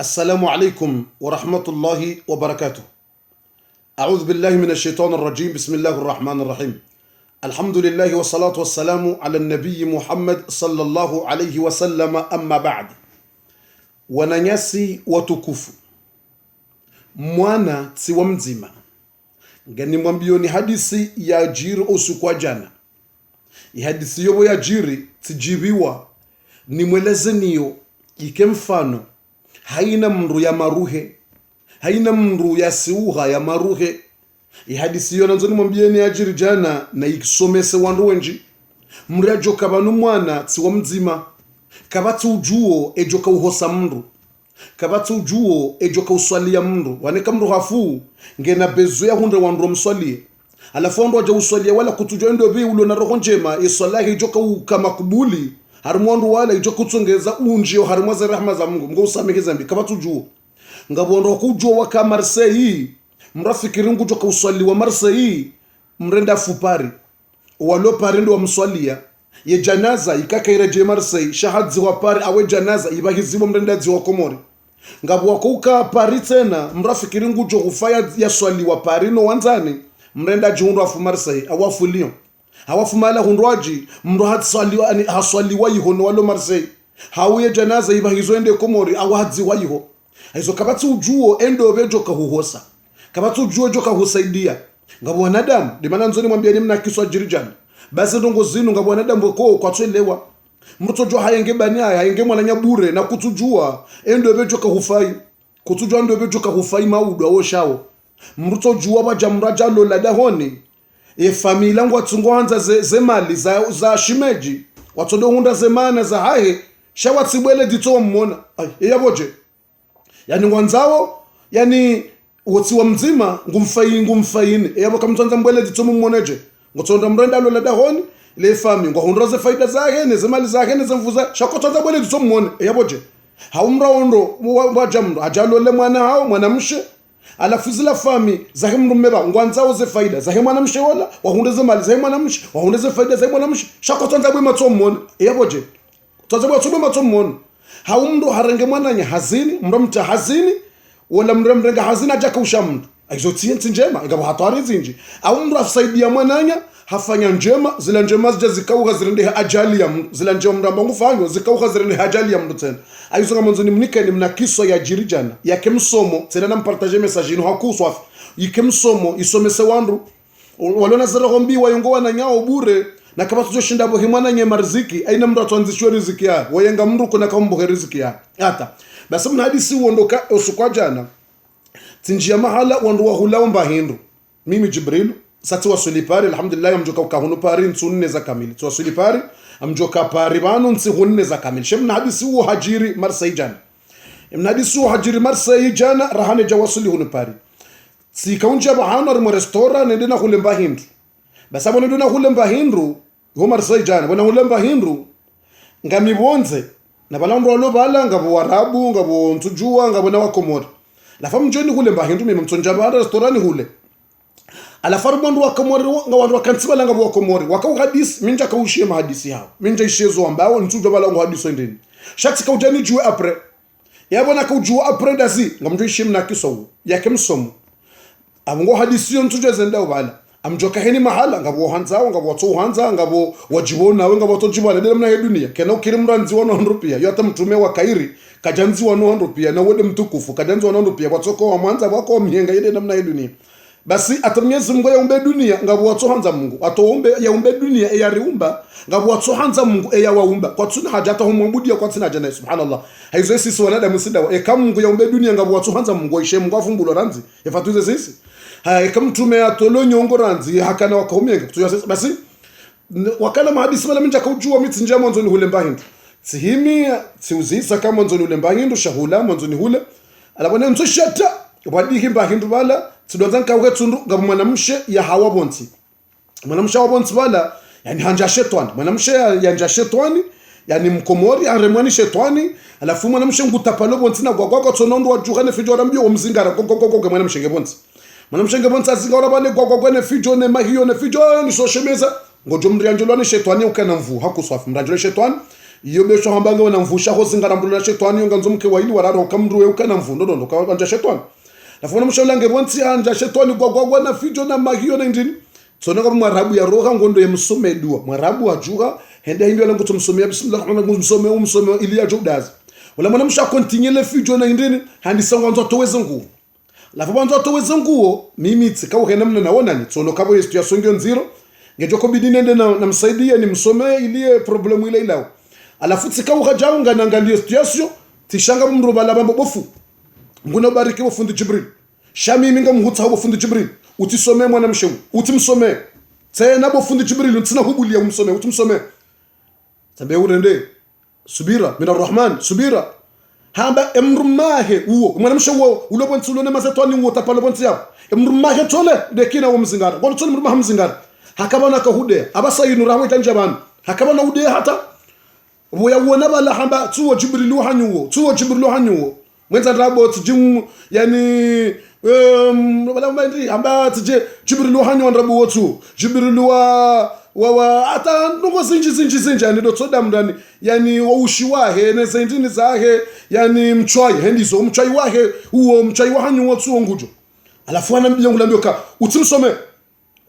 السلام عليكم ورحمة الله وبركاته. أعوذ بالله من الشيطان الرجيم. بسم الله الرحمن الرحيم. الحمد لله والصلاة والسلام على النبي محمد صلى الله عليه وسلم. أما بعد. Wananyasi watukufu, mwana tsiwa mzima ngani mwambio ni hadisi ya jiri usiku wa jana. Hadisi yobo ya jiri tijibiwa ni mweleze niyo ike mfano haina mndu ya maruhe, haina mndu ya siuha ya maruhe. Hadisi yo nanzo ni mwambio ni ajiri jana na ikisomese wandu wenji mrejo kabanu mwana tsiwa mzima kabatu ujuo ejoka uhosa mndu, kabatu ujuo ejoka uswalia mndu waneka mndu hafu ngena bezo ya hunde wandu mswalie alafu ndo aja uswalia wala kutujua ndo bi ulo na roho njema iswalahi ejoka ukama kubuli harumwandu wala ejoka utsongeza unjio harumwaza rahma za Mungu ngo usameke zambi kabatu ujuo ngabondo kujua waka Marseille mrafiki ringu joka uswali wa Marseille mrenda fupari walo parendo wa mswalia ye janaza ikakaira je Marseille shahadzi wa pari awe janaza ibahizibo mrendazi wa Komori ngabu wakuka pari tena mrafiki ringu jo kufaya ya swali wa pari no wanzani mrenda jundu afu Marseille awafu Lyon awafu mala hundwaji mro haswali wa yiho walo Marseille hawe janaza ibahizo ende Komori awahadzi wa yiho hizo kabatu ujuo endo bejo kahuhosa kabatu ujuo jo kahusaidia ngabu wanadamu dimana nzoni mwambia ni mna kiswa jirijana basi ndongo zinu nga bwanadamu ko kwatwelewa mtojo hayenge bania hayenge mwana nyabure na kutujua endo bejo ka hufai kutujua ndo bejo ka hufai maudu awoshawo mtojo baja mraja lola dahoni familia ngo atsungoanza ze mali za shimeji watodo hunda zemana za hahe shawatsibwele dito mmona yaboje yani ngwanzao yani wotsiwa mzima ngumfaini yabo kamtsanza mbwele dito mmoneje ngotsonda mrenda lo la dahoni le fami ngo honroze faida zake nezimali zake nezimvuza shakotonza bwele ditsomone yaboje haumra ondo wajamro ajalo le mwana hao mwanamshe alafuzila fami zake mrumbeba ngwanzao ze faida zake mwanamshe wala wahondeze mali zake mwanamshe wahondeze faida zake mwanamshe shakotonza bwe matsomone yaboje tonza bwe tsobe matsomone haumro harenge mwananya hazini mramta hazini wala mramrenga hazina jaka ushamndo aizotienti njema ngabo hatwari zinji au mndu afsaidia mwananya hafanya njema zila njema zija zikauka zirende ajali ya mndu zila njema mramba ngufanyo zikauka zirende ajali ya mndu tena aizo kama nzoni mnikeni mna kiswa ya jirijana ya kemsomo tena na mpartage message ino hakuswa ikemsomo isomese wandu walona zira gombi wayongo wananyao bure na kama tuzoshinda bo himwana nye marziki aina mndu atwanzishwe riziki ya wayenga mndu kuna kambo riziki ya hata basi mna hadisi uondoka usukwa jana tinjia mahala wandu wa hulaomba hindu mimi Jibril sati wasuli pari alhamdulillah amjoka ukahunu pari nsunne za kamili tuwasuli pari amjoka pari banu nsihunne za kamili shemna hadisi uo hajiri Marseille jana mna hadisi uo hajiri Marseille jana rahane jawasuli hunu pari sikaunja bahano arimo restaurant nendena hulemba hindu basa wana ndona hulemba hindu ho Marseille jana wana hulemba hindu ngamibonze na balandu walo bala ngabo warabu ngabo ntujua ngabo na wakomori la fam joni hule mbahindu mimi mtsonja ba restaurant hule ala farbandu wa komori nga wandu wakantsiba langa wa komori wakau hadisi minja kaushie mahadisi hao minja ishezo ambao ntujwa bala ngo hadisi ndeni shati kaujani juwe apre yabona kaujua apre ndazi ngamjo ishim na kiso yake msomo abungo hadisi yo ntujwa zenda bala amjoka heni mahala ngabo hanzao ngabo to hanza ngabo wajibona we ngabo to jibana dele mna he dunia kena ukirimra nzi 100 rupiya yo hata mtume wa kairi kajanzi 100 rupiya na wode mtukufu kajanzi 100 rupiya watoko wa mwanza wako mihenga yede namna he dunia basi atamnyezi Mungu yaumbe dunia ngabo wato hanza Mungu atoombe yaumbe dunia yariumba ngabo wato hanza Mungu yawaumba kwa tuna hajata humwabudia kwa tuna jana subhanallah haizo sisi wanadamu sinda kama Mungu yaumbe dunia ngabo wato hanza Mungu aishe Mungu afumbulo ranzi yafatuze sisi hai kama mtume atolo nyongo ranzi hakana wakaumyenga kutuya basi wakala mahadisi wala minja kaujua mitsinja mwanzo ni hule mbahindu sihimi siuzisa kama mwanzo ni hule mbahindu shahula mwanzo ni hule alabona mso shata wadihi mbahindu bala tudonzan ka wetundu ngabo mwanamshe ya hawa bonti mwanamshe wa bonti bala yani hanja shetani mwanamshe yanja shetani yani mkomori aremwani shetani alafu mwanamshe ngutapalo bonti na gwagwa tonondo wajugane fijora mbio omzingara kokokoko mwanamshe ngebonti mwanamshenge bonza zingora bane gwagwa ne fijo ne mahiyo ne fijo ni so shemeza ngojo mrianjolo ne shetani ukana mvu hakuswafu mrianjolo shetani iyo besho hambanga wana mvusha ho zingara mbulula shetani yonga nzomke waili wararo kamruwe ukana mvundo ndo kanja shetani lafuna msholange bonsi anja shetani gwagwa na fijo na magio na ndini tsona kama mwarabu ya roha ngondo ya msome dua mwarabu ajuga hende hindo langu tumsomea bismillahirrahmanirrahim msome ili ya judazi wala mwana msha continue le fijo na ndini handi songa nzo toweze nguo lafu banzo toweze nguo mimi tsikawo hena mna naona ni tsona kabo yestu ya songyo nziro ngejoko bidini ende na msaidia ni msome ili problemu ile ilao alafu tsikawo hajaunga nangalia situation tishanga mruba la bambo bofu nguna bariki bofundi Jibril shami minga mhutsa bofundi Jibril utisome mwana mshewu utimsome tena bofundi Jibril ntsina hubulia umsome utimsome tabe urende subira min arrahman subira hamba emrumahe uwo mwana mshewu ulobo ntsulone mazetwani uwo tapalo bonti yao emrumahe tole dekina wo mzingara ngono tole mrumahe mzingara hakabana kahude abasayinu rahwe tanjabana hakabana ude hata boya wona bala hamba tuwo Jibril hanyuwo mwenza rabo tjim yani wala mandi hamba tje Jibril hanyuwo rabo wotu Jibril wa ata nongo zinji yani do tsoda mndani yani waushi wahe ne zendini zahe yani mchwai hendizo mchwai wahe uwo mchwai wa hanyuwo tuwo ngujo alafu anambia ka utimsome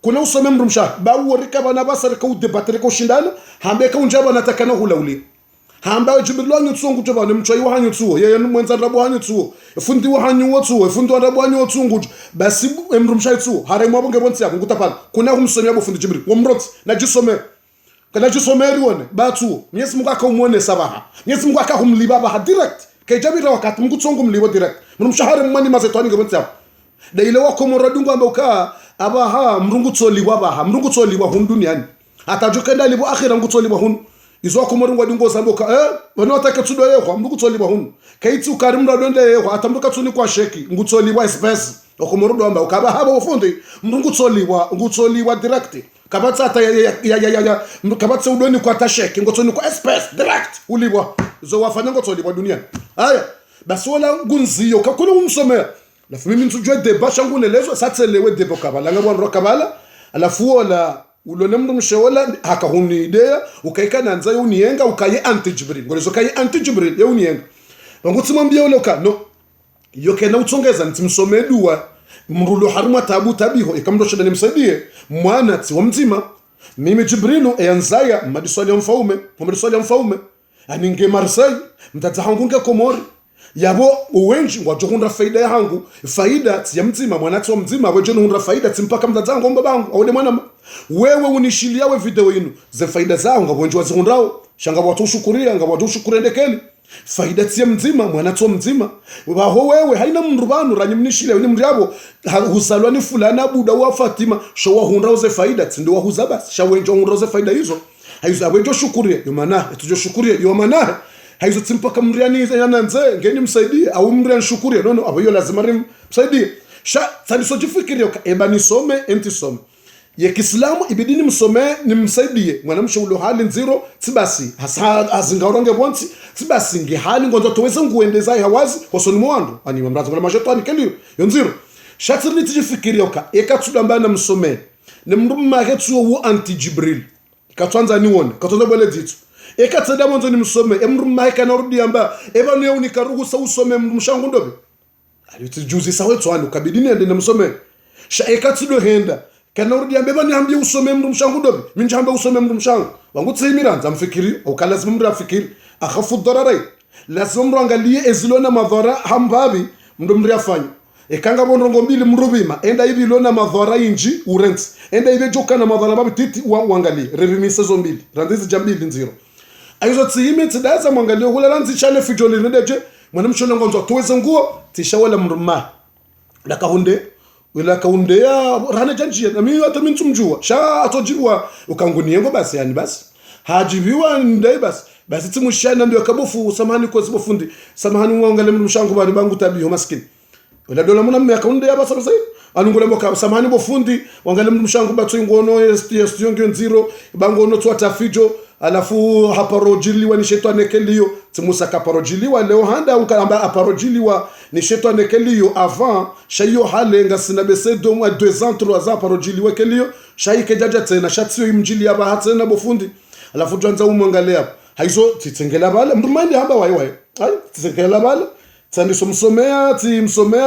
kuna usome mrumsha ba worika bana basar ka udebatere ko shindana hambe ka unjaba natakana hulauli hamba Jibril wanyu tsungu toba ne mchai wanyu tsuo yeye mwenza rabo wanyu tsuo fundi wanyu tsuo fundi rabo wanyu tsungu basi emrumsha tsuo hare mwabonge bonsi yako ngutapana kuna kumsomya bofundi Jibril womroti na jisome kana jisome rione ba tsuo Mwenyezi Mungu akamuone sabaha Mwenyezi Mungu akamliba ba direct kai jabira wakati Mungu tsungu mlibo direct mrumsha hare mwani mazetwani ngebonsi yako da ile wako moradungu ambauka abaha mrungu tsoliwa baha mrungu tsoliwa hun duniani atajukenda libo akhira mrungu tsoliwa hun izo akomorungu adungo zamboka bano ataka tsudo yego mrungu tsoliwa hun kaiti ukarimra donde yego atamruka tsuni kwa sheki mrungu tsoliwa space okomorudo amba ukaba habo ufundi mrungu tsoliwa direct kabatsa ata ya kabatsa udoni kwa tasheki ngotsoni kwa space direct ulibwa zo wafanya ngotsoliwa duniani aya basi wala ngunziyo kakuna umsomea alafu mimi ntujwe deba shangu nelezo satselewe deba kabala ngabwa rokabala alafu wala ulone mndu mshewola hakahuni idea ukaika nanza yuniyenga ukaye anti Jibril ngolezo kaye anti Jibril yuniyenga ngutsi mwambia uloka no yoke na utsongeza ntimsome dua mrulo haruma tabiho ikamdo shida nimsaidie mwana ti wa mzima mimi Jibrilu eyanzaya madiswali ya mfaume aninge Marseille mtatahangunge Komori yabo uwenji ngwajokunda faida yangu faida ya mzima mwanati wa mzima weje nunda faida timpaka mtazangu mbabangu awone mwana wewe unishilia we video yinu ze faida zao ngabonje wazikundao shanga watu shukuria ngabatu shukurendekeli faida ya mzima mwanati wa mzima baho wewe haina mrubanu ranyimnishilia ni mryabo husalwa ni fulana buda wa Fatima showa hundao ze faida ndio wahuza basi shawenjo hundao ze faida hizo haizo awenjo shukuria yomana tujo shukuria yomana haizo timpaka mriani yananze ngeni msaidie au mriani shukuria no abo yo lazima msaidie sha taniso jifikiria ebani some entisome ye Kiislamu ibidini msome ni msaidie mwanamshe ulo hali nziro tibasi hasa azingaronge bonti tibasi nge hali ngonzo toweze nguendeza hawazi hosoni mwando ani mrazo kwa majetani kelio yonziro sha tsirni tijifikiria ekatsuda mbana msome ne mnduma ketsuo wo anti Jibril katwanza nione katwanza bole ditu ekatseda mwanzo ni msome emruma kana rudi amba eba ne unika ruhusa usome mshangu ndobe alitujuzi sawe tswani ukabidini ende na msome sha ekatsido henda kana rudi amba eba ni ambie usome mshangu ndobe minja amba usome mshangu wangu tsimiranza mfikiri au kala lazima mrafikiri akhafu dararai lazima mrangalie ezilona madhara hambabi ndo mriafanya ekanga bonrongo mbili mrubima enda hivi lona madhara inji urents enda hivi joka na madhara babi titi wangalie revimise zo mbili randizi jambili nziro aizo tsihime tsidaza mwangalio hula lanzi chale fijoli nedeje mwanamshona ngonzo tuweze nguo tishawala mruma la kaunde ya rana janjia na mimi hata mimi tumjua sha atojiwa ukangunie ngo basi yani basi hajibiwa ndai basi timushana ndio kabofu samahani kwa zibofundi samahani mwangale mshangu bari bangu tabiho maskini wala dola muna mmeka kaunde ya basa basa anungule mboka samahani bofundi wangale mshangu batu ngono yonge nziro bango no twata fijo alafu haparojiliwa ni shetani kelio timusa kaparojiliwa leo handa ukamba aparojiliwa ni shetani kelio avant shayo halenga sinabese do mwa 2 ans 3 ans parojiliwa kelio shaike jaja tena shatio imjili ya bahatena bofundi alafu tuanza umwangalia haizo titengela bala mrumani hamba wai ai titengela bala tsani somsomea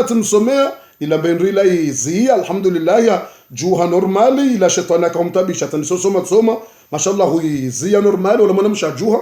timsomea ila mbendri ila izi alhamdulillah ya juha normali ila shetani akamtabisha tani soma mashallah huizi ya normali wala mwana mshajuha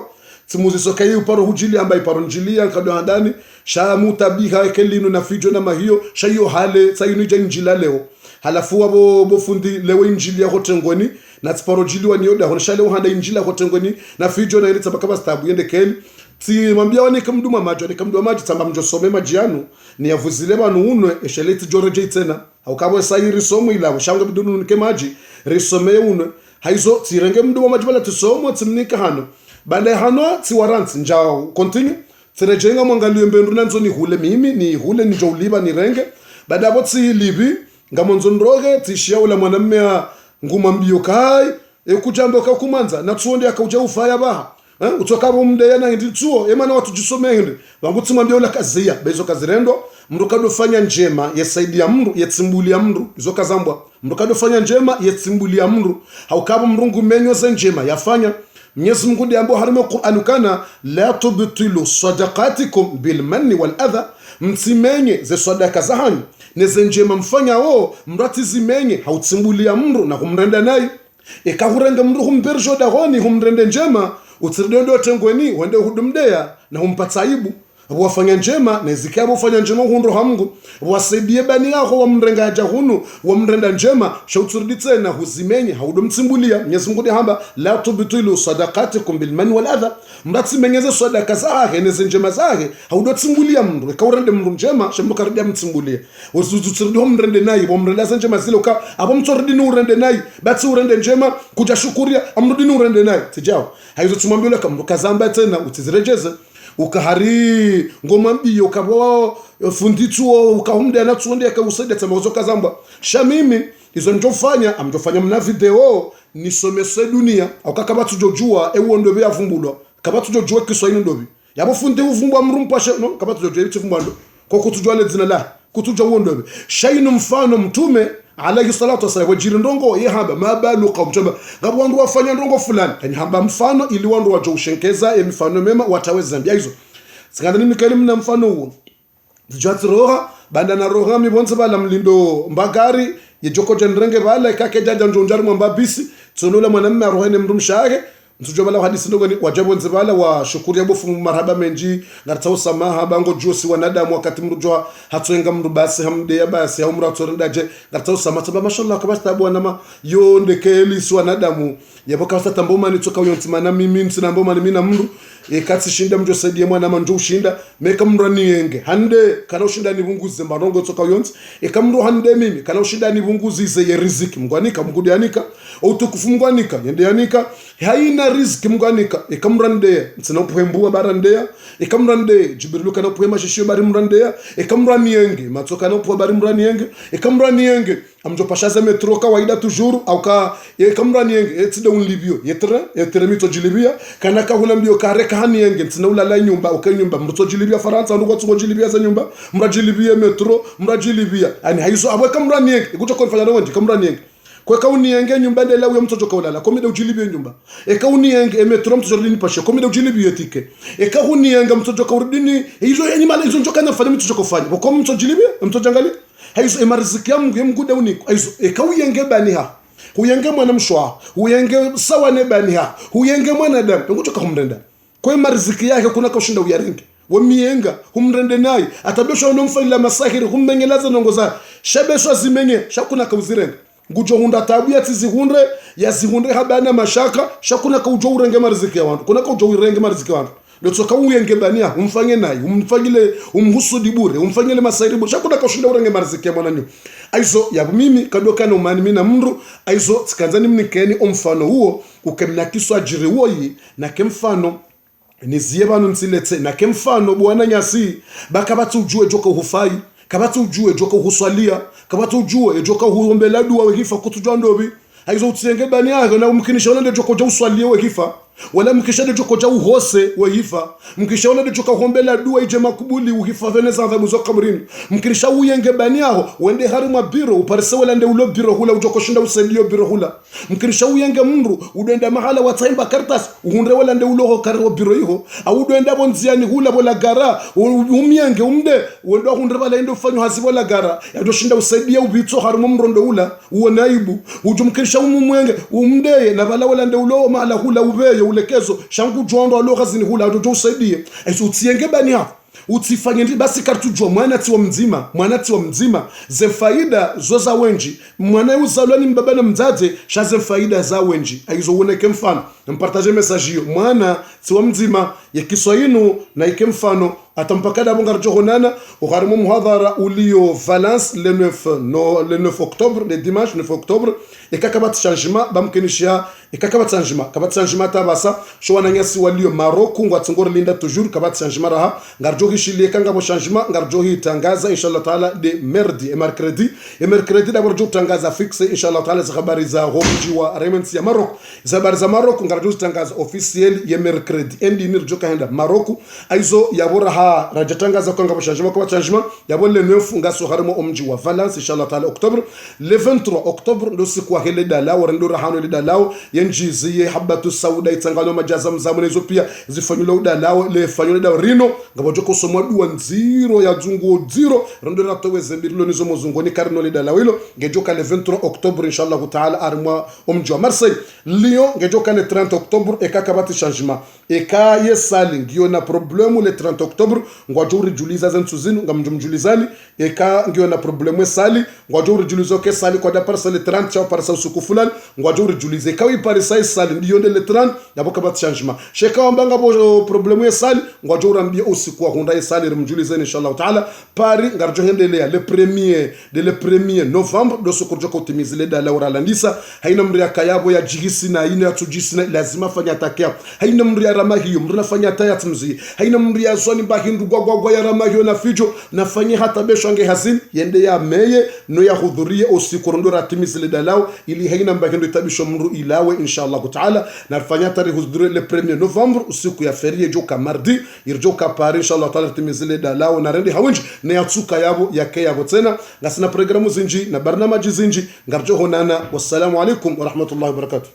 timuzi sokai uparo hujili amba iparo njilia kado handani sha mutabiha kelinu na fijo na mahio sha yo hale sayinu ja njila leo halafu wabo bofundi lewe injilia hotengoni na tsiparo jili wa niyoda honesha leo handa injila hotengoni na fijo na ile tabaka stabu yende keli ti mambia wani kamduma maji tamba mjosome majianu ni yavuzile banu unwe esheleti joreje tena au kabwe sayi risomo ila shanga bidunu nike maji risome unwe haizo tirenge mduma maji bala tisomo timnika hano bale hano tiwaranti njao continue tirejenga mwangalie mbendu nanzo ni hule mimi ni hule ni jauliba ni renge baada hapo ti libi ngamonzo ndroge tishia ula mwanamme nguma mbio kai ekujambo kakumanza na tuonde akauja ufaya baha utokabo mdeya na hindi tuo emana watu jisome hindi wangu timambia ula kazia bezo kazirendo mndu kadofanya njema yesaidia mndu yetsimbulia mndu izo kazambwa mndu kadofanya njema yetsimbulia mndu haukabo mrungu menyo ze njema yafanya Mwenyezi Mungu ndiye ambaye harimo Qur'an kana la tubtilu sadaqatikum bil manni wal adha msimenye ze sadaka zahanyu neze njema mfanya o mrati zimenye hautsimbulia mndu na kumrenda naye ekahuranga mndu humberjo dagoni humrende njema utsirdendo tengweni wende hudumdeya na humpata aibu wafanya njema na zikabo ufanya njema hundo hamngu wasaidie bani yako wa mrenga aja hunu wa mrenda njema shauturdi tena huzimenye haudumtsimbulia Mwenyezi Mungu hamba la tubtilu sadaqatikum bil man wal adha mratsimengeze sadaka zake neze njema zake haudotsimbulia mndu ekaurende mndu njema shembukardia mtsimbulia usuturdi mrende nayi wa mrenda njema zile uka abo mtordi ni urende nayi bati urende njema kuja shukuria amrudi ni urende nayi tijao haizo tumwambia kama kazamba tena utizirejeze ukahari ngoma mbiyo ukabo fundituo ukahumde na tuonde akausaidia tamazo kazamba shamimi izo njofanya amjofanya mna video nisomese dunia au kama tujojua ewo ndobe yavumbulwa kama tujojua Kiswahili ndobe yabo fundi uvumbwa mrumpashe no kama tujojua itivumbwa ndo kwa kutujua le zina la kutujua ndobe shainu mfano mtume alayhi salatu wasallam wajiri ndongo yehamba mabalu qawmchamba ngabo wandu wafanya ndongo fulani yani hamba mfano ili wandu wajoshenkeza mfano mema wataweza mbia hizo sikandani mikalim na mfano huo jwatroha banda na roha mibonza bala mlindo mbagari yejoko jendrenge bala kake jaja njonjari mwambabisi tsonola mwanamme rohene mrumshage mtujo bala hadisi ndogo ni wajabu nzibala wa shukuri ya bofu marhaba menji ngartao samaha bango josi wanadamu wakati mrujwa hatoenga mru basi hamde ya basi au mratu rendaje ngartao samaha taba mashallah kabasta abu anama yo ndekeli si wanadamu yaboka wasa tamboma ni toka uyontimana mimi msina mboma ni mina mru kati shinda mjo saidi mwana manjo ushinda meka mru nienge hande kana ushinda ni bunguzi mbarongo toka uyonti mru hande mimi kana ushinda ni bunguzi ze ye riziki mgwanika mgudianika utukufu mgwanika yende yanika haina riziki mgwanika ikamrande tsina uphembua barandea ikamrande jibrilu kana uphema shishio bari mrandea ikamranienge matoka na upho bari mranienge ikamranienge amjo pashaza metro kawaida toujours au ka ikamranienge etide unlibio yetre mito jilibia kana ka huna mbio kareka hanienge tsina ulala nyumba ukanyumba mto jilibia faransa ndo kwatso jilibia za nyumba mrajilibia metro mrajilibia ani haizo abwe kamranienge ikuto konfanya ndo kamranienge kwa kaunienge nyumba ndela uyo mtoto kaulala komida ujilibie nyumba kaunienge metro mtoto lini pashe komida ujilibie tike kaunienge mtoto kaurdini hizo yenye mali hizo njoka nafanya mtoto kufanya kwa mtoto jilibie mtoto angali hizo emariziki ya Mungu yemgude uniko hizo kauyenge baniha huyenge mwana mshwa huyenge sawa ne baniha huyenge mwana damu ngotoka kumrenda kwa emariziki yake kuna kushinda uyarenge wamienga humrende nayi atabesha unomfanya masahiri hummenyelaza nongoza shabesha zimenye shakuna kauzirenga ngujo hunda tabuya tizihunde yazihunde habana mashaka shakuna kaujo urenge mariziki ya wantu kuna kaujo urenge mariziki ya wantu lotsoka uyenge bania umfanye nayi umfanyile umhusudi bure umfanyile masairi bure shakuna kaushinda urenge mariziki ya mwananyu aizo ya mimi kadoka no mani mina mndu aizo tsikanzani mnikeni omfano huo ukemnakiswa ajiri woyi na kemfano niziye banu nsiletse na kemfano bwana nyasi bakabatu ujue joka uhufai kabatu ujue joka uhuswalia kabatu ujue joka uhombela dua wehifa kutujwa ndobi haizo utsenge bani yako na umkinisha wala joka uswalie wehifa wala mkishade jokoja uhose wehifa mkishaona joka hombela dua ije makubuli uhifa veneza adhabu zo kabrini mkirisha uyenge baniaho wende hari mwa biro uparese wala nde ulo biro hula ujokoshinda usendio biro hula mkirisha uyenge mndu udenda mahala wataimba kartas uhunre wala nde ulo karo biro iho au udenda bonziani hula bola gara umyenge umde wendo hunre wala ende ufanyo hazibo la gara yadoshinda usaidia ubitso hari mrondo ula uonaibu ujumkirisha umumwenge umdeye na wala wala nde ulo mahala hula ubeye ulekezo shangu jondo aloga zini hula adojo usaidie aiso utienge bani hapo utifanye ndi basi kartujwa mwana tiwa mzima ze faida zoza wenji mwana uzalwa ni mbaba na mzaze shaze faida za wenji aizo uoneke mfano mpartage message hiyo mwana tiwa mzima ya Kiswahili na ike mfano atampakada bonga johonana ugharimu muhadhara ulio Valence le 9 octobre le dimanche 9 octobre ekakabat changement bamkenishia ekakabat changement tabasa shwana nyasi walio Maroko ngwatsongor linda toujours kabat changement raha ngarjo hishili kanga bo changement ngarjo hitangaza inshallah taala de merdi et mercredi d'abord jo tangaza fixe inshallah taala za habari za hoji wa Remens ya Maroko za habari za Maroko ngarjo tangaza officiel ya mercredi endi nirjo kaenda Maroko aizo yabora rajatangaza kwanga changement kwa changement yabo le 9 ngaso harimo omji wa Valence inshallah taala octobre le 23 octobre ndo siku hele dalao rendo rahano le dalao yenjizi habatu sauda itangano majaza mzamune zo pia zifanyulo dalao le fanyulo da rino ngabojo ko somwa duwa nziro ya dzungu zero rendo ratoweze mbirilo nizo mozungoni karno le dalao hilo ngejoka le 23 octobre inshallah taala armo omji wa Marseille Lyon ngejoka le 30 octobre ekakabati changement eka yesali ngio na problemu le 30 octobre ngwajuri juliza zensuzinu ngamjumjulizani eka ngio na problemu sali ngwajuri julizo ke sali kwa da parsa le 30 cha parsa usuku fulani ngwajuri julize kawi parisa sali ndiyo le 30 yaboka bat changement sheka wambanga bo problemu sali ngwajuri ambia usiku wa hunda sali rumjulizani inshallah taala pari ngarjo hendelea le premier novembre do sukurjo ko timizile da laura landisa haina mri akayabo ya jigisi na ina tujisi na lazima fanya takia haina mri ramahiyo mrunafanya tayat mzi haina mri azoni bahindu gwagwa ya ramahiyo na fijo nafanya hata besho ange hazin yende ya meye no ya hudhuria usiku rondora timizile da lao ili haina mbahindo itabisho mru ilawe inshallah taala nafanya tarihu hudhuria le 1er novembre usiku ya ferie joka mardi irjoka pari inshallah taala timizile da lao na rendi hawinji na yatsuka yabo yake yabo tena ngasina programu zinji na barnamaji zinji ngarjo honana wassalamu alaikum wa rahmatullahi wa barakatuh.